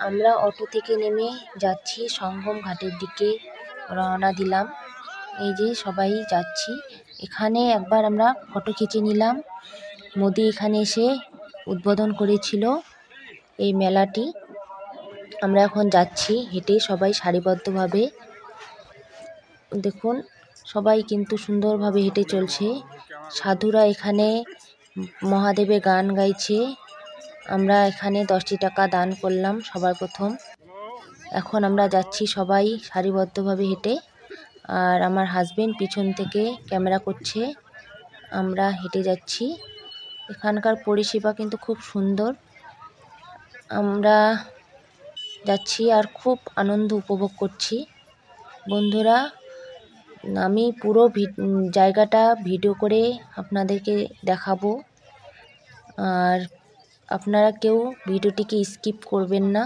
আমরা অটো থেকে নেমে যাচ্ছি সঙ্গম ঘাটের দিকে রওনা দিলাম। এই যে সবাই যাচ্ছি। এখানে একবার আমরা ফটো খিঁচে নিলাম। মোদি এখানে এসে উদ্বোধন করেছিল এই মেলাটি। আমরা এখন যাচ্ছি হেঁটে সবাই সারিবদ্ধভাবে। দেখুন সবাই কিন্তু সুন্দরভাবে হেঁটে চলছে। সাধুরা এখানে মহাদেবের গান গাইছে। আমরা এখানে 10টি টাকা দান করলাম সবার প্রথম। এখন আমরা যাচ্ছি সবাই সারিবদ্ধভাবে হেঁটে। আর আমার হাজবেন্ড পিছন থেকে ক্যামেরা করছে। আমরা হেঁটে যাচ্ছি। এখানকার পরিষেবা কিন্তু খুব সুন্দর। আমরা যাচ্ছি আর খুব আনন্দ উপভোগ করছি। বন্ধুরা, আমি পুরো জায়গাটা ভিডিও করে আপনাদেরকে দেখাবো। আর আপনারা কেউ ভিডিওটিকে স্কিপ করবেন না।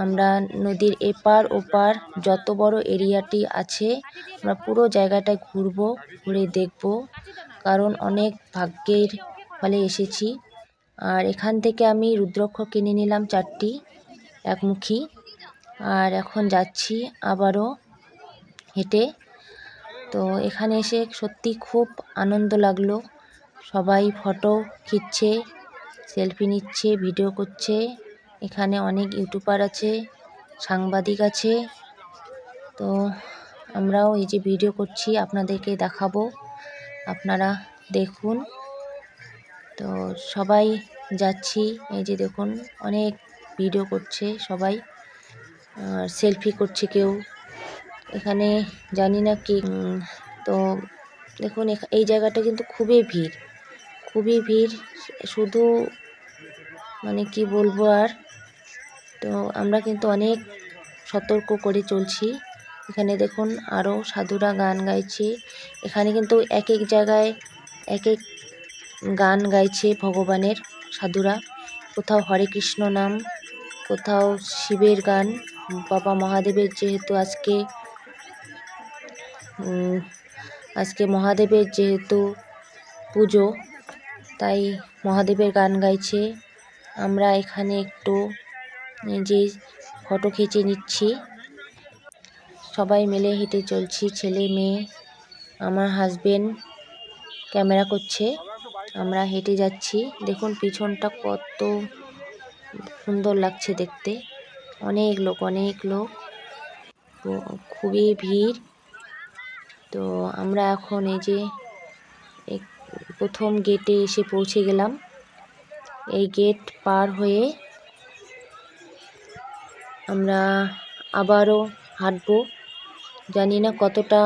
আমরা নদীর এপার ওপার যত বড় এরিয়াটি আছে আমরা পুরো জায়গাটায় ঘুরবো, ঘুরে দেখব। কারণ অনেক ভাগ্যের ফলে এসেছি। আর এখান থেকে আমি রুদ্রাক্ষ কিনে নিলাম 4টি একমুখী। আর এখন যাচ্ছি আবারও হেঁটে। তো এখানে এসে সত্যি খুব আনন্দ লাগলো। সবাই ফটো খিঁচছে, সেলফি নিচ্ছে, ভিডিও করছে। এখানে অনেক ইউটিউবার আছে, সাংবাদিক আছে। তো আমরাও এই যে ভিডিও করছি আপনাদেরকে দেখাবো, আপনারা দেখুন। তো সবাই যাচ্ছি, এই যে দেখুন অনেক ভিডিও করছে সবাই, সেলফি করছে কেউ। এখানে জানি না কি। তো দেখুন এই জায়গাটা কিন্তু খুবই ভিড়, খুবই ভিড়। শুধু মানে কি বলবো আর। তো আমরা কিন্তু অনেক সতর্ক করে চলছি। এখানে দেখুন আরও সাধুরা গান গাইছে। এখানে কিন্তু এক এক জায়গায় এক এক গান গাইছে ভগবানের সাধুরা। কোথাও হরে কৃষ্ণ নাম, কোথাও শিবের গান। বাবা মহাদেবের যেহেতু আজকে মহাদেবের যেহেতু পুজো, তাই মহাদেবের গান গাইছে। আমরা এখানে একটু যে ফটো খিঁচে নিচ্ছি। সবাই মিলে হেঁটে চলছি, ছেলে মেয়ে। আমার হাজবেন্ড ক্যামেরা করছে। আমরা হেঁটে যাচ্ছি। দেখুন পিছনটা কত সুন্দর লাগছে দেখতে। অনেক লোক, খুবই ভিড়। তো আমরা এখন এই যে প্রথম গেটে এসে পৌঁছে গেলাম। এই গেট পার হয়ে আমরা আবারও হাঁটবো। জানি না কতটা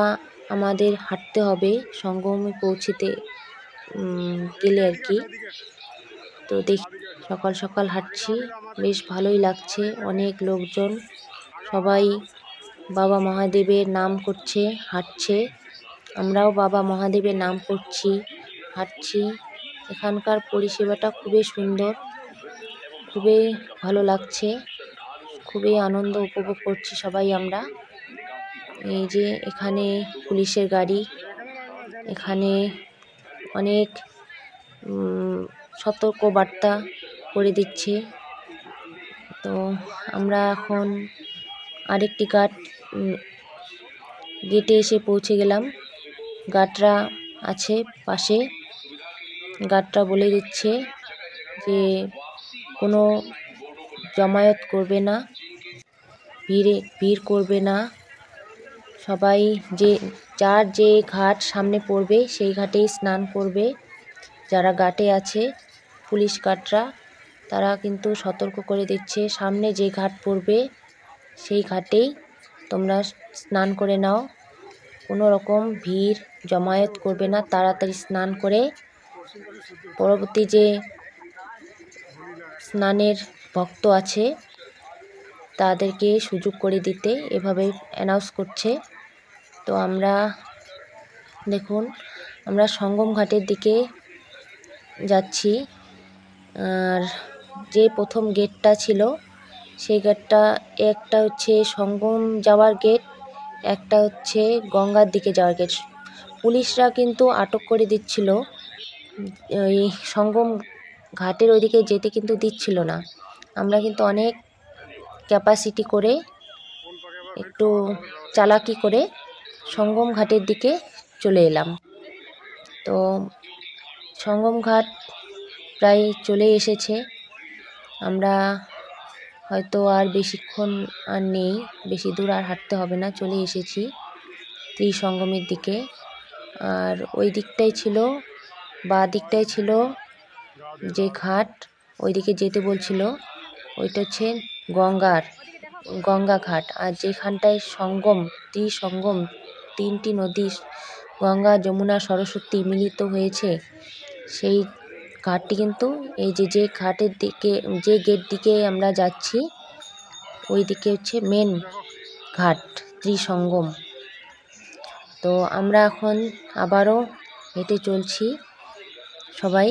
আমাদের হাঁটতে হবে সঙ্গমে পৌঁছতে গেলে আর কি। তো সকাল সকাল হাঁটছি, বেশ ভালোই লাগছে। অনেক লোকজন, সবাই বাবা মহাদেবের নাম করছে, হাঁটছে। আমরাও বাবা মহাদেবের নাম করছি, হাঁটছি। এখানকার পরিষেবাটা খুবই সুন্দর, খুবই ভালো লাগছে, খুবই আনন্দ উপভোগ করছি সবাই আমরা। এই যে এখানে পুলিশের গাড়ি, এখানে অনেক সতর্ক বার্তা করে দিচ্ছে। তো আমরা এখন আরেকটি গেটে এসে পৌঁছে গেলাম। গার্ডরা আছে পাশে। গার্ডরা বলে দিচ্ছে যে কোনো জমায়েত করবে না, ভিড় করবে না। সবাই যার যে ঘাট সামনে পড়বে সেই ঘাটেই স্নান করবে। যারা ঘাটে আছে পুলিশ গার্ডরা, তারা কিন্তু সতর্ক করে দিচ্ছে সামনে যে ঘাট পড়বে সেই ঘাটেই তোমরা স্নান করে নাও। কোনো রকম ভিড় জমায়েত করবে না, তাড়াতাড়ি স্নান করে পরবর্তী যে স্নানের ভক্ত আছে তাদেরকে সুযোগ করে দিতে এভাবে অ্যানাউন্স করছে। তো আমরা দেখুন আমরা সঙ্গম ঘাটের দিকে যাচ্ছি। আর যে প্রথম গেটটা ছিল সেই গেটটা, একটা হচ্ছে সঙ্গম যাওয়ার গেট, একটা হচ্ছে গঙ্গার দিকে যাওয়ার গেট। পুলিশরা কিন্তু আটক করে দিচ্ছিল, ওই সঙ্গম ঘাটের ওইদিকে যেতে কিন্তু দিচ্ছিল না। আমরা কিন্তু অনেক ক্যাপাসিটি করে একটু চালাকি করে সঙ্গম ঘাটের দিকে চলে এলাম। তো সঙ্গম ঘাট প্রায় চলে এসেছে। আমরা হয়তো আর বেশিক্ষণ আর নেই, বেশি দূর আর হাঁটতে হবে না, চলে এসেছি ত্রিসঙ্গমের দিকে। আর ওই দিকটাই ছিল, বাঁ দিকটাই ছিল যে ঘাট ওই দিকে যেতে বলছিল, ওইটা হচ্ছে গঙ্গা ঘাট। আর যেখানটায় ত্রিসঙ্গম, তিনটি নদী গঙ্গা, যমুনা, সরস্বতী মিলিত হয়েছে, সেই ঘাটটি কিন্তু এই যে ঘাটের দিকে, যে গেট দিকে আমরা যাচ্ছি ওই দিকে হচ্ছে মেন ঘাট ত্রিসঙ্গম। তো আমরা এখন আবারও হেঁটে চলছি। সবাই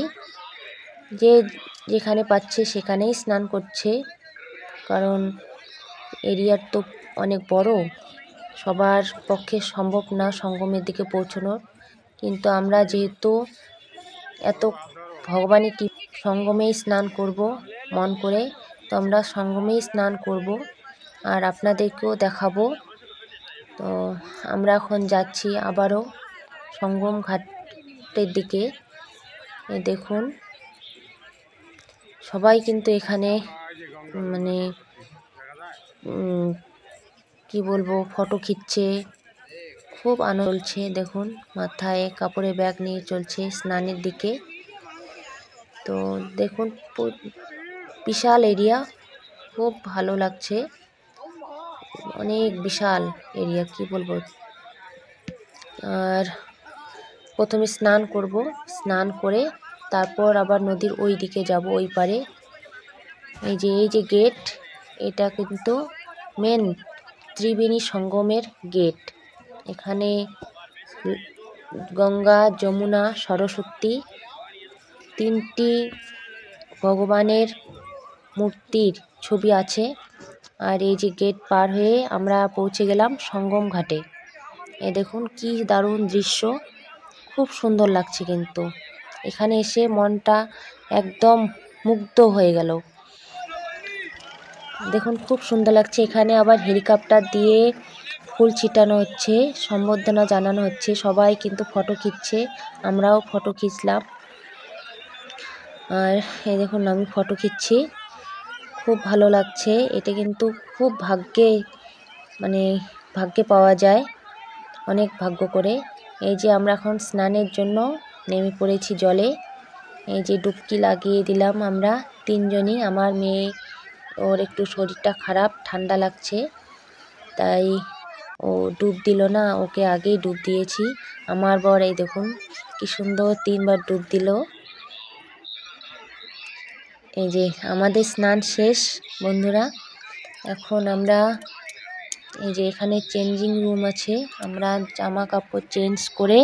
যে যেখানে পাচ্ছে সেখানেই স্নান করছে, কারণ এরিয়ার তো অনেক বড়, সবার পক্ষে সম্ভব না সঙ্গমের দিকে পৌঁছানোর। কিন্তু আমরা যেহেতু এত ভগবানের সঙ্গমেই স্নান করব মন করে, তো আমরা সঙ্গমেই স্নান করব আর আপনাদেরকেও দেখাবো। তো আমরা এখন যাচ্ছি আবারও সঙ্গম ঘাটের দিকে। দেখুন সবাই কিন্তু এখানে মানে কি বলবো, ফটো খিঁচছে, খুব আনন্দ চলছে। দেখুন মাথায় কাপড়ের ব্যাগ নিয়ে চলছে স্নানের দিকে। তো দেখুন বিশাল এরিয়া, খুব ভালো লাগছে, অনেক বিশাল এরিয়া, কি বলবো। আর প্রথমে স্নান করব, স্নান করে তারপর আবার নদীর ওই দিকে যাব, ওই পারে। এই যে গেট, এটা কিন্তু মেন ত্রিবেণী সঙ্গমের গেট। এখানে গঙ্গা, যমুনা, সরস্বতী তিনটি ভগবানের মূর্তির ছবি আছে। আর এই যে গেট পার হয়ে আমরা পৌঁছে গেলাম সঙ্গম ঘাটে। দেখুন কি দারুণ দৃশ্য, খুব সুন্দর লাগছে। কিন্তু এখানে এসে মনটা একদম মুগ্ধ হয়ে গেল। দেখুন খুব সুন্দর লাগছে। এখানে আবার হেলিকপ্টার দিয়ে ফুল ছিটানো হচ্ছে, সম্বর্ধনা জানানো হচ্ছে। সবাই কিন্তু ফটো খিঁচছে, আমরাও ফটো খিঁচলাম। আর এই দেখুন আমি ফটো খিঁচছি, খুব ভালো লাগছে। এটা কিন্তু খুব ভাগ্যে পাওয়া যায়, অনেক ভাগ্য করে। এই যে আমরা এখন স্নানের জন্য নেমে পড়েছি জলে। এই যে ডুবকি লাগিয়ে দিলাম আমরা তিনজনই। আমার মেয়ে, ওর একটু শরীরটা খারাপ, ঠান্ডা লাগছে, তাই ও ডুব দিল না, ওকে আগেই ডুব দিয়েছি। আমার বর এই দেখুন কি সুন্দর 3বার ডুব দিল। এই যে আমাদের স্নান শেষ বন্ধুরা। এখন আমরা এই যে এখানে চেঞ্জিং রুম আছে, আমরা জামা কাপড় চেঞ্জ করে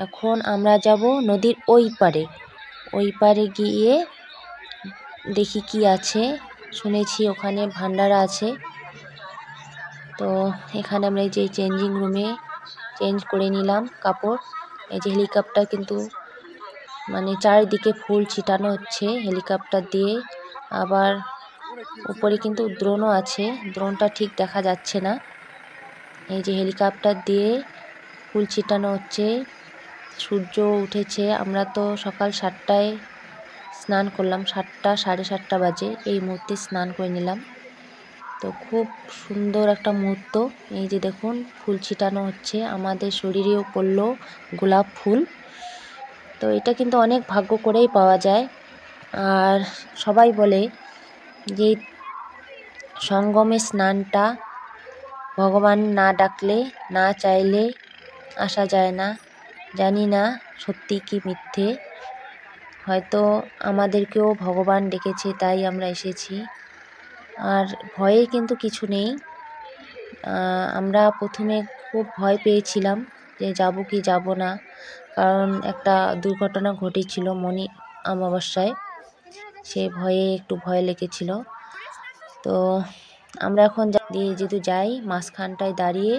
এখন আমরা যাব নদীর ওই পারে গিয়ে দেখি কি আছে। শুনেছি ওখানে ভান্ডারা আছে। তো এখানে আমরা এই যে চেঞ্জিং রুমে চেঞ্জ করে নিলাম কাপড়। এই যে হেলিকপ্টার কিন্তু চারিদিকে ফুল ছিটানো হচ্ছে হেলিকপ্টার দিয়ে। আবার উপরে কিন্তু দ্রোণও আছে, দ্রোণটা ঠিক দেখা যাচ্ছে না। এই যে হেলিকপ্টার দিয়ে ফুল ছিটানো হচ্ছে, সূর্য উঠেছে। আমরা তো সকাল 7টায় স্নান করলাম, 7টা 7:30 বাজে এই মুহূর্তে স্নান করে নিলাম। তো খুব সুন্দর একটা মুহূর্ত। এই যে দেখুন ফুল ছিটানো হচ্ছে, আমাদের শরীরেও পড়লো গোলাপ ফুল। তো এটা কিন্তু অনেক ভাগ্য করেই পাওয়া যায়। আর সবাই বলে যে সঙ্গমে স্নানটা ভগবান না ডাকলে, না চাইলে আসা যায় না। জানি না সত্যি কি মিথ্যে, হয়তো আমাদেরকেও ভগবান ডেকেছে তাই আমরা এসেছি। আর ভয়ে কিন্তু কিছু নেই। আমরা প্রথমে খুব ভয় পেয়েছিলাম যে যাব কি যাব না, কারণ একটা দুর্ঘটনা ঘটেছিল মনি অমাবস্যায়, সে ভয়ে একটু ভয় লেগেছিল। তো আমরা এখন যেহেতু যাই, মাঝখানটায় দাঁড়িয়ে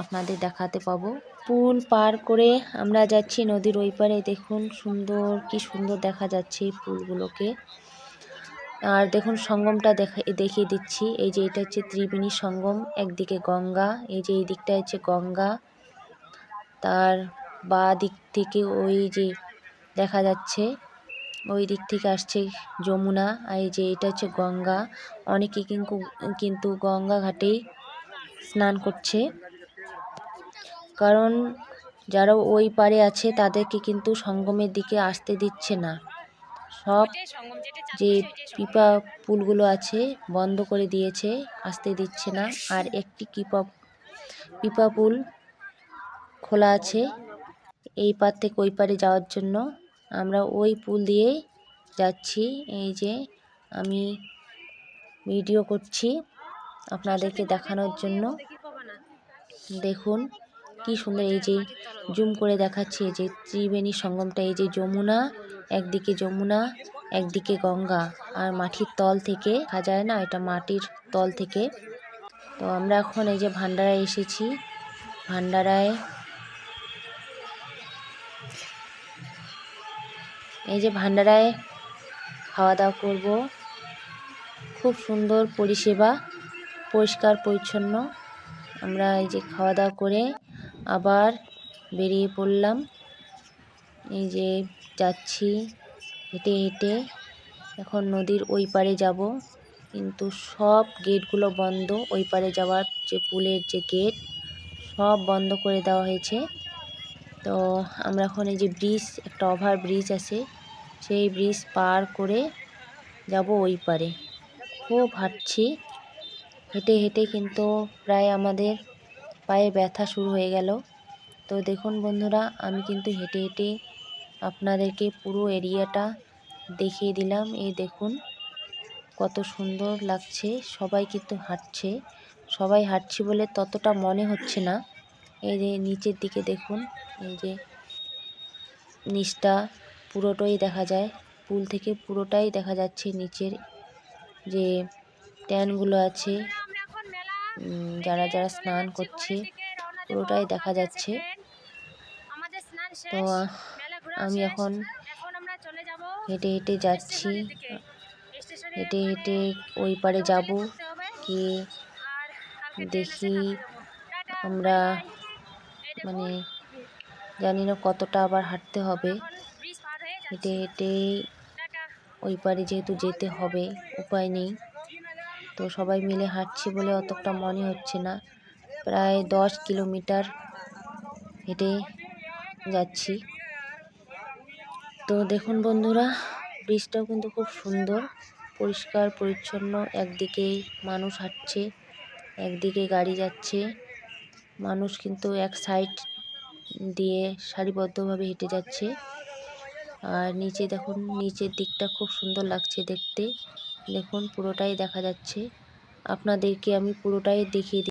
আপনাদের দেখাতে পাবো। পুল পার করে আমরা যাচ্ছি নদীর ওই পারে। দেখুন কি সুন্দর দেখা যাচ্ছে এই ফুলগুলোকে। আর দেখুন সঙ্গমটা দেখিয়ে দিচ্ছি। এই যে এটা হচ্ছে ত্রিবেণী সঙ্গম, একদিকে গঙ্গা, এই যে এই দিকটা হচ্ছে গঙ্গা, তার বাঁ দিক থেকে ওই যে দেখা যাচ্ছে ওই দিক থেকে আসছে যমুনা, আর এই যে এটা হচ্ছে গঙ্গা। অনেকে কিন্তু গঙ্গা ঘাটেই স্নান করছে, কারণ যারা ওই পারে আছে তাদেরকে কিন্তু সঙ্গমের দিকে আসতে দিচ্ছে না। সব যে পিপা পুলগুলো আছে বন্ধ করে দিয়েছে, আসতে দিচ্ছে না। আর একটি পিপা পুল খোলা আছে এই পার থেকে ওই পারে যাওয়ার জন্য। আমরা ওই পুল দিয়ে যাচ্ছি। এই যে আমি ভিডিও করছি আপনাদেরকে দেখানোর জন্য। দেখুন কি সুন্দর, এই যে জুম করে দেখাচ্ছি, এই যে ত্রিবেণী সঙ্গমটা, এই যে যমুনা, একদিকে যমুনা একদিকে গঙ্গা, আর মাটির তল থেকে দেখা যায় না, এটা মাটির তল থেকে। তো আমরা এখন এই যে ভান্ডারায় এসেছি। ভান্ডারায় খাওয়া দাওয়া করব। খুব সুন্দর পরিষেবা, পরিষ্কার পরিচ্ছন্ন। আমরা এই যে খাওয়া দাওয়া করে আবার বেরিয়ে পড়লাম। এই যে যাচ্ছি হেঁটে হেঁটে, এখন নদীর ওই পারে যাব, কিন্তু সব গেটগুলো বন্ধ। ওই পারে যাওয়ার যে পুলের যে গেট সব বন্ধ করে দেওয়া হয়েছে। তো আমরা এখন এই যে ব্রিজ, একটা ওভার ব্রিজ আছে, সেই ব্রিজ পার করে যাব ওই পারে। খুব হাঁটছি, হেঁটে হেঁটে কিন্তু প্রায় আমাদের পায়ে ব্যথা শুরু হয়ে গেল। তো দেখুন বন্ধুরা, আমি কিন্তু হেঁটে হেঁটে আপনাদেরকে পুরো এরিয়াটা দেখিয়ে দিলাম। এই দেখুন কত সুন্দর লাগছে। সবাই কিন্তু হাঁটছে, সবাই হাঁটছি বলে ততটা মনে হচ্ছে না। এই যে নিচের দিকে দেখুন, এই যে নিচটা পুরোটাই দেখা যায়, পুল থেকে পুরোটাই দেখা যাচ্ছে। নিচের যে ট্যানগুলো আছে, যারা যারা স্নান করছে পুরোটাই দেখা যাচ্ছে। তো আমি এখন হেঁটে হেঁটে যাচ্ছি, হেঁটে হেঁটে ওই পারে যাব কি দেখি। আমরা মানে জানি না কতটা আবার হাঁটতে হবে। হেঁটে হেঁটে ওই পারে যেহেতু যেতে হবে, উপায় নেই। তো সবাই মিলে হাঁটছি বলে অতটা মনে হচ্ছে না। প্রায় 10 কিলোমিটার হেঁটে যাচ্ছি। তো দেখুন বন্ধুরা, ব্রিজটাও কিন্তু খুব সুন্দর, পরিষ্কার পরিচ্ছন্ন। একদিকে মানুষ হাঁটছে, একদিকে গাড়ি যাচ্ছে। মানুষ কিন্তু এক সাইড দিয়ে সারিবদ্ধভাবে হেঁটে যাচ্ছে। আর নিচে দেখুন, নিচের দিকটা খুব সুন্দর লাগছে দেখতে। দেখুন পুরোটাই দেখা যাচ্ছে, আপনাদেরকে আমি পুরোটাই দেখিয়ে